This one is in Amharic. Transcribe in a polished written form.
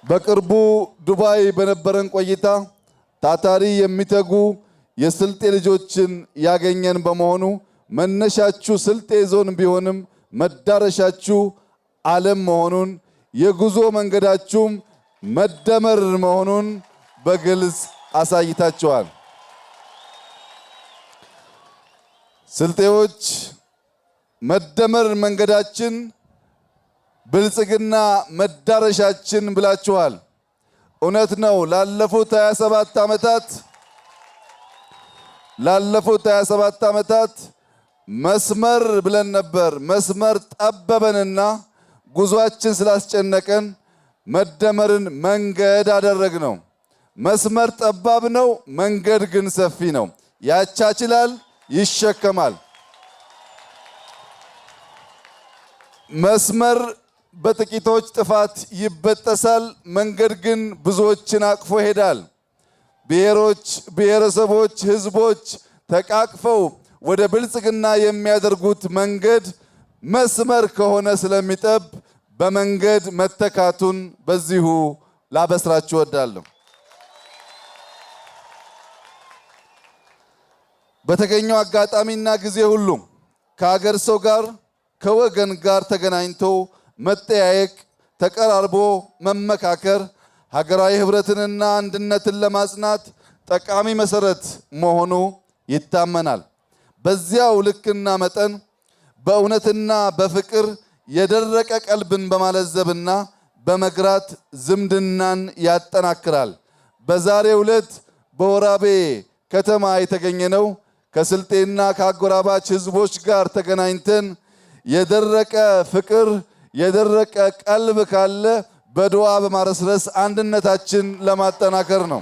በቅርቡ ዱባይ በነበረን ቆይታ ታታሪ የሚተጉ የስልጤ ልጆችን ያገኘን በመሆኑ መነሻችሁ ስልጤ ዞን ቢሆንም መዳረሻችሁ ዓለም መሆኑን የጉዞ መንገዳችሁም መደመር መሆኑን በግልጽ አሳይታችኋል። ስልጤዎች መደመር መንገዳችን ብልጽግና መዳረሻችን ብላችኋል። እውነት ነው። ላለፉት 27 ዓመታት መስመር ብለን ነበር። መስመር ጠበበንና ጉዟችን ስላስጨነቀን መደመርን መንገድ አደረግነው። መስመር ጠባብ ነው፣ መንገድ ግን ሰፊ ነው። ያቻችላል፣ ይሸከማል። መስመር በጥቂቶች ጥፋት ይበጠሳል፣ መንገድ ግን ብዙዎችን አቅፎ ይሄዳል። ብሔሮች፣ ብሔረሰቦች፣ ህዝቦች ተቃቅፈው ወደ ብልጽግና የሚያደርጉት መንገድ መስመር ከሆነ ስለሚጠብ በመንገድ መተካቱን በዚሁ ላበስራችሁ እወዳለሁ። በተገኘው አጋጣሚና ጊዜ ሁሉ ከሀገር ሰው ጋር ከወገን ጋር ተገናኝቶ መጠያየቅ፣ ተቀራርቦ መመካከር ሀገራዊ ህብረትንና አንድነትን ለማጽናት ጠቃሚ መሰረት መሆኑ ይታመናል። በዚያው ልክና መጠን በእውነትና በፍቅር የደረቀ ቀልብን በማለዘብና በመግራት ዝምድናን ያጠናክራል። በዛሬው ዕለት በወራቤ ከተማ የተገኘነው ከስልጤና ከአጎራባች ህዝቦች ጋር ተገናኝተን የደረቀ ፍቅር የደረቀ ቀልብ ካለ በዱዓ በማረስረስ አንድነታችን ለማጠናከር ነው።